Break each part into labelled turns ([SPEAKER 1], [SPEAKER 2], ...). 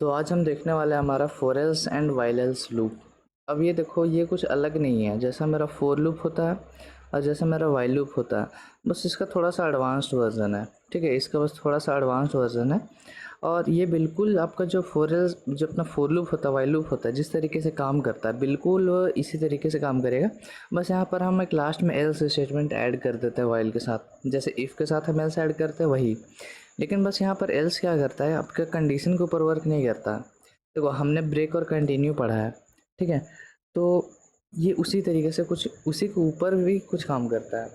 [SPEAKER 1] तो आज हम देखने वाले हैं हमारा four else and while else loop. अब ये देखो, ये कुछ अलग नहीं है जैसा मेरा फोर लूप होता है और जैसा मेरा वाइल लूप होता है। बस इसका थोड़ा सा एडवांस्ड वर्जन है। ठीक है, इसका बस थोड़ा सा एडवांस्ड वर्जन है। और ये बिल्कुल आपका जो फोर एल्स जो अपना फोर लूप होता है, वाइल लूप होता है, जिस तरीके से काम करता है बिल्कुल वो इसी तरीके से काम करेगा। बस यहाँ पर हम एक लास्ट में एल्स स्टेटमेंट ऐड कर देते हैं वाइल के साथ, जैसे इफ़ के साथ हम एल्स ऐड करते हैं वही। लेकिन बस यहाँ पर एल्स क्या करता है, आपके कंडीशन के ऊपर वर्क नहीं करता। देखो, हमने ब्रेक और कंटिन्यू पढ़ा है। ठीक है, तो ये उसी तरीके से कुछ उसी के ऊपर भी कुछ काम करता है।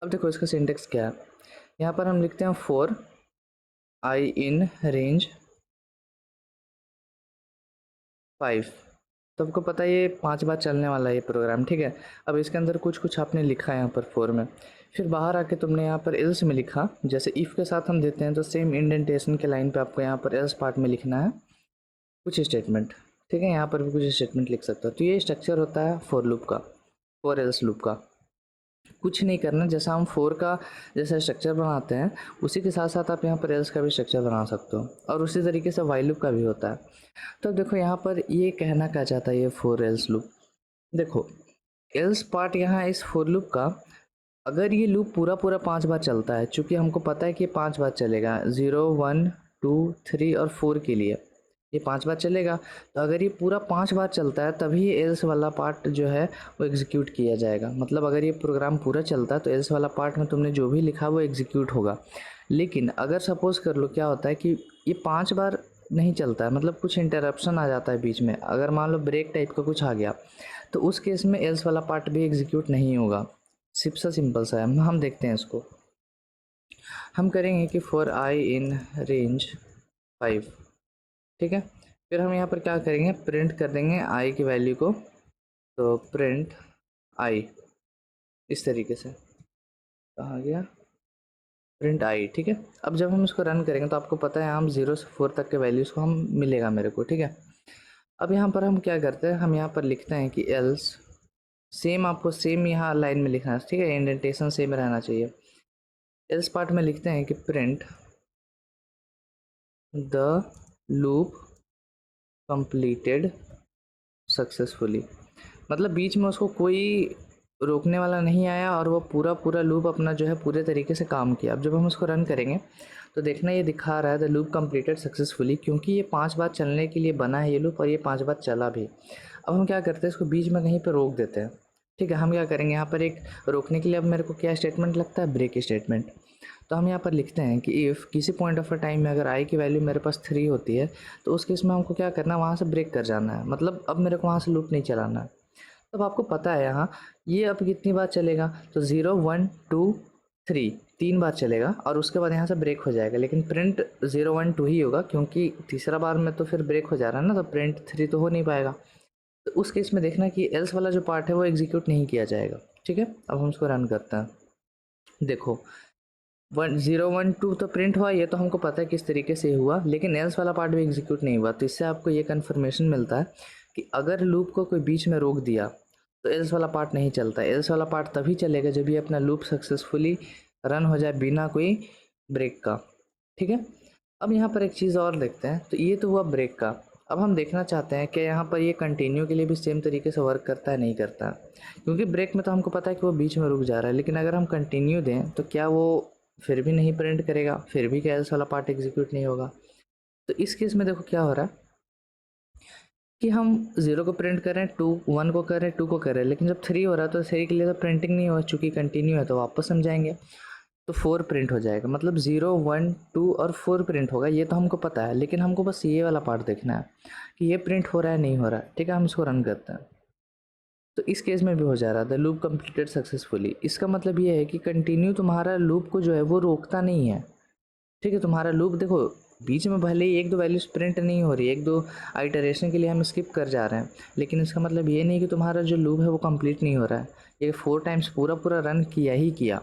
[SPEAKER 1] अब देखो इसका सिंटेक्स क्या है। यहाँ पर हम लिखते हैं फोर आई इन रेंज 5। तो आपको पता है ये 5 बार चलने वाला है ये प्रोग्राम। ठीक है, अब इसके अंदर कुछ कुछ आपने लिखा है यहाँ पर फोर में। फिर बाहर आके तुमने यहाँ पर एल्स में लिखा, जैसे इफ़ के साथ हम देते हैं तो सेम इंडेंटेशन के लाइन पे आपको यहाँ पर एल्स पार्ट में लिखना है कुछ स्टेटमेंट। ठीक है, यहाँ पर भी कुछ स्टेटमेंट लिख सकते हो। तो ये स्ट्रक्चर होता है फोर लूप का, फोर एल्स लूप का। कुछ नहीं करना, जैसा हम फोर का जैसा स्ट्रक्चर बनाते हैं उसी के साथ साथ आप यहाँ पर एल्स का भी स्ट्रक्चर बना सकते हो, और उसी तरीके से वाइल लूप का भी होता है। तो देखो यहाँ पर ये कहना क्या चाहता है ये फोर एल्स लूप। देखो, एल्स पार्ट यहाँ इस फोर लूप का, अगर ये लूप पूरा पूरा 5 बार चलता है, चूँकि हमको पता है कि ये 5 बार चलेगा, 0 1 2 3 और 4 के लिए ये 5 बार चलेगा। तो अगर ये पूरा 5 बार चलता है तभी ये एल्स वाला पार्ट जो है वो एग्जीक्यूट किया जाएगा। मतलब अगर ये प्रोग्राम पूरा चलता है तो एल्स वाला पार्ट में तुमने जो भी लिखा वो एग्जीक्यूट होगा। लेकिन अगर सपोज़ कर लो क्या होता है कि ये 5 बार नहीं चलता है, मतलब कुछ इंटरप्शन आ जाता है बीच में, अगर मान लो ब्रेक टाइप का कुछ आ गया, तो उस केस में एल्स वाला पार्ट भी एग्जीक्यूट नहीं होगा। सिंपल सा है। हम देखते हैं इसको। हम करेंगे कि फॉर आई इन रेंज 5। ठीक है, फिर हम यहाँ पर क्या करेंगे, प्रिंट कर देंगे आई की वैल्यू को। तो प्रिंट आई इस तरीके से, कहाँ गया, प्रिंट आई। ठीक है, अब जब हम इसको रन करेंगे तो आपको पता है हम 0 से 4 तक के वैल्यूज़ को हम मिलेगा मेरे को। ठीक है, अब यहाँ पर हम क्या करते हैं, हम यहाँ पर लिखते हैं कि एल्स, सेम आपको सेम यहाँ लाइन में लिखना है। ठीक है, इंडेंटेशन सेम रहना चाहिए। एल्स पार्ट में लिखते हैं कि print the loop completed successfully. मतलब बीच में उसको कोई रोकने वाला नहीं आया और वो पूरा पूरा लूप अपना जो है पूरे तरीके से काम किया। अब जब हम उसको रन करेंगे तो देखना ये दिखा रहा है द लूप कंप्लीटेड सक्सेसफुली, क्योंकि ये 5 बार चलने के लिए बना है ये लूप और ये 5 बार चला भी। अब हम क्या करते हैं, इसको बीच में कहीं पर रोक देते हैं। ठीक है, हम क्या करेंगे यहाँ पर एक रोकने के लिए, अब मेरे को क्या स्टेटमेंट लगता है, ब्रेक स्टेटमेंट। तो हम यहाँ पर लिखते हैं कि इफ़ किसी पॉइंट ऑफ अ टाइम में अगर आई की वैल्यू मेरे पास 3 होती है तो उस केस में हमको क्या करना है, वहाँ से ब्रेक कर जाना है। मतलब अब मेरे को वहाँ से लूप नहीं चलाना है। तब आपको पता है यहाँ ये अब कितनी बार चलेगा, तो 0 1 2 3 3 बार चलेगा और उसके बाद यहाँ से ब्रेक हो जाएगा। लेकिन प्रिंट 0 1 2 ही होगा, क्योंकि तीसरा बार में तो फिर ब्रेक हो जा रहा है ना, तो प्रिंट 3 तो हो नहीं पाएगा। तो उस केस में देखना कि एल्स वाला जो पार्ट है वो एग्जीक्यूट नहीं किया जाएगा। ठीक है, अब हम उसको रन करते हैं। देखो 1 0 1 2 तो प्रिंट हुआ, ये तो हमको पता है किस तरीके से हुआ, लेकिन एल्स वाला पार्ट भी एग्जीक्यूट नहीं हुआ। तो इससे आपको ये कन्फर्मेशन मिलता है कि अगर लूप को कोई बीच में रोक दिया तो एल्स वाला पार्ट नहीं चलता। एल्स वाला पार्ट तभी चलेगा जब ये अपना लूप सक्सेसफुली रन हो जाए बिना कोई ब्रेक का। ठीक है, अब यहाँ पर एक चीज़ और देखते हैं। तो ये तो हुआ ब्रेक का। अब हम देखना चाहते हैं कि यहाँ पर ये कंटिन्यू के लिए भी सेम तरीके से वर्क करता है नहीं करता, क्योंकि ब्रेक में तो हमको पता है कि वो बीच में रुक जा रहा है, लेकिन अगर हम कंटिन्यू दें तो क्या वो फिर भी नहीं प्रिंट करेगा, फिर भी क्या एल्स वाला पार्ट एग्जीक्यूट नहीं होगा। तो इस केस में देखो क्या हो रहा है कि हम 0 को प्रिंट कर रहे हैं, 2 1 को कर रहे हैं, 2 को कर रहे हैं, लेकिन जब 3 हो रहा है तो 3 के लिए तो प्रिंटिंग नहीं हो, चूँकि कंटिन्यू है तो वापस हम जाएंगे तो 4 प्रिंट हो जाएगा। मतलब 0 1 2 और 4 प्रिंट होगा, ये तो हमको पता है। लेकिन हमको बस ये वाला पार्ट देखना है कि ये प्रिंट हो रहा है नहीं हो रहा है। ठीक है, हम इसको रन करते हैं तो इस केस में भी हो जा रहा था लूप कंप्लीटेड सक्सेसफुली। इसका मतलब ये है कि कंटिन्यू तुम्हारा लूप को जो है वो रोकता नहीं है। ठीक है, तुम्हारा लूप देखो बीच में भले ही 1 2 वैल्यूज प्रिंट नहीं हो रही है, 1 2 आइटरेशन के लिए हम स्किप कर जा रहे हैं, लेकिन इसका मतलब ये नहीं कि तुम्हारा जो लूप है वो कंप्लीट नहीं हो रहा है। ये 4 टाइम्स पूरा पूरा रन किया ही किया।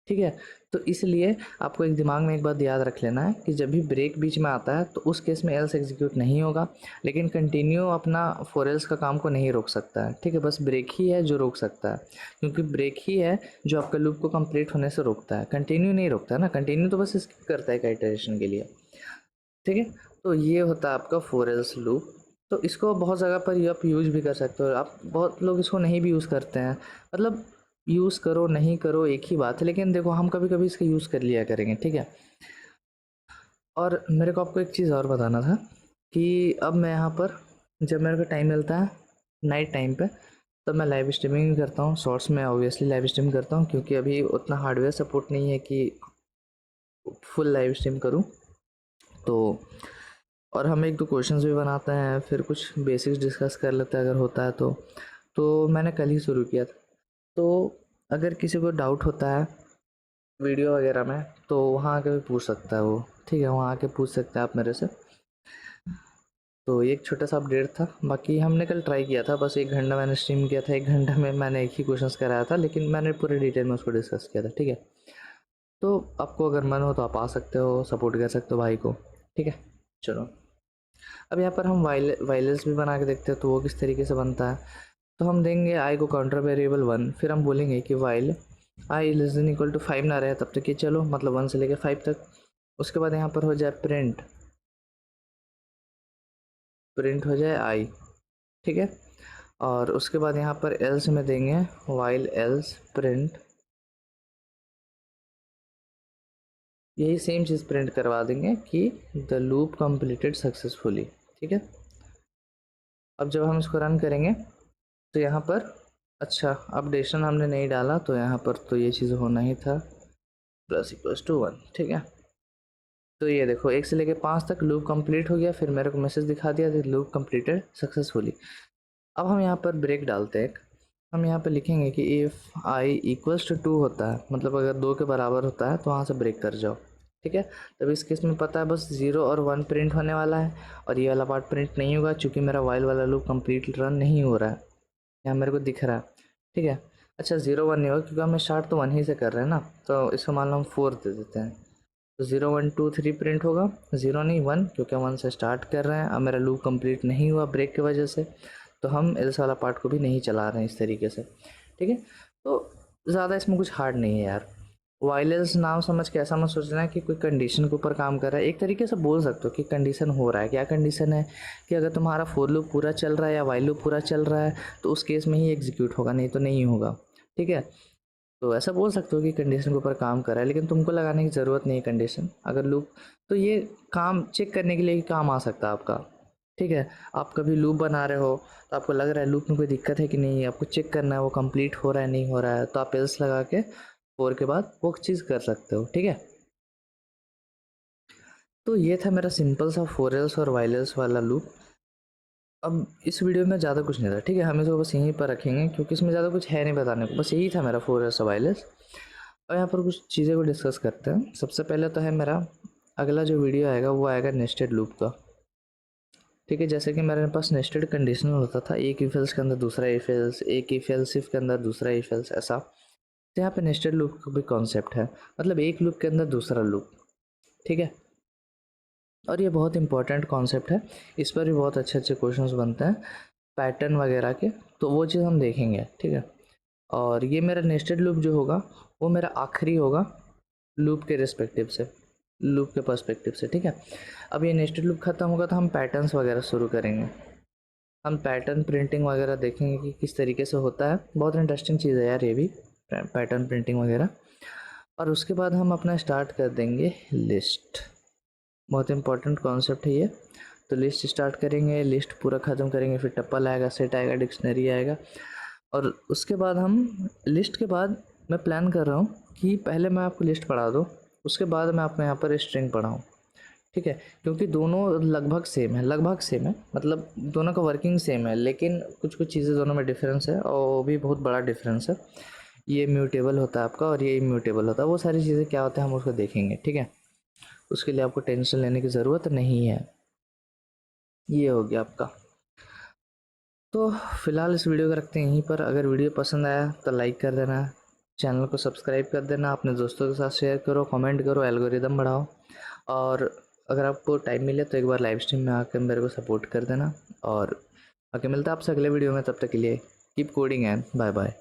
[SPEAKER 1] ठीक है, तो इसलिए आपको एक दिमाग में एक बात याद रख लेना है कि जब भी ब्रेक बीच में आता है तो उस केस में एल्स एग्जीक्यूट नहीं होगा, लेकिन कंटिन्यू अपना फॉर एल्स का काम को नहीं रोक सकता है। ठीक है, बस ब्रेक ही है जो रोक सकता है, क्योंकि ब्रेक ही है जो आपका लूप को कंप्लीट होने से रोकता है, कंटिन्यू नहीं रोकता है ना। कंटिन्यू तो बस स्किप करता है एक आइटरेशन के लिए। ठीक है, तो ये होता है आपका फोर एल्स लूप। तो इसको बहुत जगह पर आप यूज़ भी कर सकते हो। आप बहुत लोग इसको नहीं भी यूज़ करते हैं, मतलब यूज़ करो नहीं करो एक ही बात है, लेकिन देखो हम कभी कभी इसका यूज़ कर लिया करेंगे, ठीक है। और मेरे को आपको एक चीज़ और बताना था कि अब मैं यहाँ पर जब मेरे को टाइम मिलता है नाइट टाइम पे, तब मैं लाइव स्ट्रीमिंग करता हूँ। शॉर्ट्स में ऑब्वियसली लाइव स्ट्रीम करता हूँ, क्योंकि अभी उतना हार्डवेयर सपोर्ट नहीं है कि फुल लाइव स्ट्रीम करूँ। तो और हम एक दो क्वेश्चंस भी बनाते हैं, फिर कुछ बेसिक्स डिस्कस कर लेते हैं अगर होता है तो मैंने कल ही शुरू किया था। तो अगर किसी को डाउट होता है वीडियो वगैरह में, तो वहाँ आके भी पूछ सकता है वो, ठीक है, वहाँ आके पूछ सकते हैं आप मेरे से। तो ये एक छोटा सा अपडेट था। बाकी हमने कल ट्राई किया था, बस 1 घंटा मैंने स्ट्रीम किया था, 1 घंटा में मैंने एक ही क्वेश्चंस कराया था, लेकिन मैंने पूरे डिटेल में उसको डिस्कस किया था, ठीक है। तो आपको अगर मन हो तो आप आ सकते हो, सपोर्ट कर सकते हो भाई को, ठीक है। चलो, अब यहाँ पर हम वायलेंस भी बना के देखते हैं, तो वो किस तरीके से बनता है। तो हम देंगे आई को काउंटर वेरिएबल 1, फिर हम बोलेंगे कि while i less than equal to 5 ना रहे तब तक ये चलो, मतलब 1 से लेकर 5 तक। उसके बाद यहाँ पर हो जाए प्रिंट हो जाए आई, ठीक है। और उसके बाद यहाँ पर एल्स में देंगे वाइल एल्स प्रिंट, यही सेम चीज़ प्रिंट करवा देंगे कि द लूप कंप्लीटेड सक्सेसफुली, ठीक है। अब जब हम इसको रन करेंगे तो यहाँ पर अच्छा अपडेशन हमने नहीं डाला, तो यहाँ पर तो ये चीज़ होना ही था, प्लस इक्वल्स टू 1, ठीक है। तो ये देखो 1 से लेके 5 तक लूप कंप्लीट हो गया, फिर मेरे को मैसेज दिखा दिया लूप कंप्लीटेड सक्सेसफुली। अब हम यहाँ पर ब्रेक डालते हैं, हम यहाँ पर लिखेंगे कि इफ़ आई इक्वल्स टू 2 होता है, मतलब अगर 2 के बराबर होता है तो वहाँ से ब्रेक कर जाओ, ठीक है। तब इस केस में पता है बस 0 और 1 प्रिंट होने वाला है, और ये वाला पार्ट प्रिंट नहीं होगा, क्योंकि मेरा वाइल वाला लूप कंप्लीट रन नहीं हो रहा है, यहाँ मेरे को दिख रहा है, ठीक है। अच्छा 0 1 नहीं होगा, क्योंकि हमें स्टार्ट तो 1 ही से कर रहे हैं ना, तो इसको मान लो हम 4 दे देते हैं। तो 0 1 2 3 प्रिंट होगा, 0 नहीं 1, क्योंकि हम 1 से स्टार्ट कर रहे हैं। अब मेरा लूप कंप्लीट नहीं हुआ ब्रेक की वजह से, तो हम एल्स वाला पार्ट को भी नहीं चला रहे हैं इस तरीके से, ठीक है। तो ज़्यादा इसमें कुछ हार्ड नहीं है यार। वायलेंस नाम समझ के ऐसा मत सोचना है कि कोई कंडीशन के ऊपर काम कर रहा है। एक तरीके से बोल सकते हो कि कंडीशन हो रहा है। क्या कंडीशन है कि अगर तुम्हारा फोर लूप पूरा चल रहा है या वाइल लूप पूरा चल रहा है, तो उस केस में ही एग्जीक्यूट होगा, नहीं तो नहीं होगा, ठीक है। तो ऐसा बोल सकते हो कि कंडीशन के ऊपर काम कर रहा है, लेकिन तुमको लगाने की ज़रूरत नहीं है कंडीशन। अगर लूप, तो ये काम चेक करने के लिए ही काम आ सकता है आपका, ठीक है। आप कभी लूप बना रहे हो तो आपको लग रहा है लूप में कोई दिक्कत है कि नहीं, आपको चेक करना है वो कंप्लीट हो रहा है नहीं हो रहा है, तो आप एल्स लगा के 4 के बाद वो चीज़ कर सकते हो, ठीक है। तो ये था मेरा सिंपल सा फोर एल्स और वाइल एल्स वाला लूप। अब इस वीडियो में ज़्यादा कुछ नहीं था, ठीक है, हम इसको बस यहीं पर रखेंगे, क्योंकि इसमें ज़्यादा कुछ है नहीं बताने को, बस यही था मेरा फोर एल्स और वाइल एल्स। और यहाँ पर कुछ चीज़ें को डिस्कस करते हैं। सबसे पहले तो है मेरा अगला जो वीडियो आएगा वो आएगा नेस्टेड लूप का, ठीक है। जैसे कि मेरे पास नेस्टेड कंडीशनल होता था, एक इफ एल्स के अंदर दूसरा इफ एल्स, एक इफ एल्स इफ के अंदर दूसरा इफ एल्स, ऐसा। तो यहाँ पे नेस्टेड लूप का भी कॉन्सेप्ट है, मतलब एक लूप के अंदर दूसरा लूप, ठीक है। और ये बहुत इंपॉर्टेंट कॉन्सेप्ट है, इस पर भी बहुत अच्छे अच्छे क्वेश्चंस बनते हैं पैटर्न वगैरह के, तो वो चीज़ हम देखेंगे, ठीक है। और ये मेरा नेस्टेड लूप जो होगा वो मेरा आखिरी होगा लूप के रिस्पेक्टिव से, लूप के पर्सपेक्टिव से, ठीक है। अब ये नेस्टेड लूप ख़त्म होगा तो हम पैटर्न्स वगैरह शुरू करेंगे, हम पैटर्न प्रिंटिंग वगैरह देखेंगे कि किस तरीके से होता है। बहुत इंटरेस्टिंग चीज़ है यार ये भी, पैटर्न प्रिंटिंग वगैरह। और उसके बाद हम अपना स्टार्ट कर देंगे लिस्ट, बहुत इंपॉर्टेंट कॉन्सेप्ट है ये। तो लिस्ट स्टार्ट करेंगे, लिस्ट पूरा ख़त्म करेंगे, फिर टप्पल आएगा, सेट आएगा, डिक्शनरी आएगा। और उसके बाद हम लिस्ट के बाद मैं प्लान कर रहा हूँ कि पहले मैं आपको लिस्ट पढ़ा दूँ, उसके बाद मैं आपको यहाँ पर स्ट्रिंग पढ़ाऊँ, ठीक है। क्योंकि दोनों लगभग सेम है, लगभग सेम है, मतलब दोनों का वर्किंग सेम है, लेकिन कुछ कुछ चीज़ें दोनों में डिफरेंस है, और वो भी बहुत बड़ा डिफरेंस है। ये म्यूटेबल होता है आपका और ये इम्यूटेबल होता है, वो सारी चीज़ें क्या होता है हम उसको देखेंगे, ठीक है। उसके लिए आपको टेंशन लेने की ज़रूरत नहीं है। ये हो गया आपका। तो फिलहाल इस वीडियो को रखते हैं यहीं पर। अगर वीडियो पसंद आया तो लाइक कर देना, चैनल को सब्सक्राइब कर देना, अपने दोस्तों के साथ शेयर करो, कमेंट करो, एल्गोरिदम बढ़ाओ। और अगर आपको टाइम मिले तो एक बार लाइव स्ट्रीम में आकर मेरे को सपोर्ट कर देना। और आके मिलता है आपसे अगले वीडियो में, तब तक के लिए keep coding and bye bye.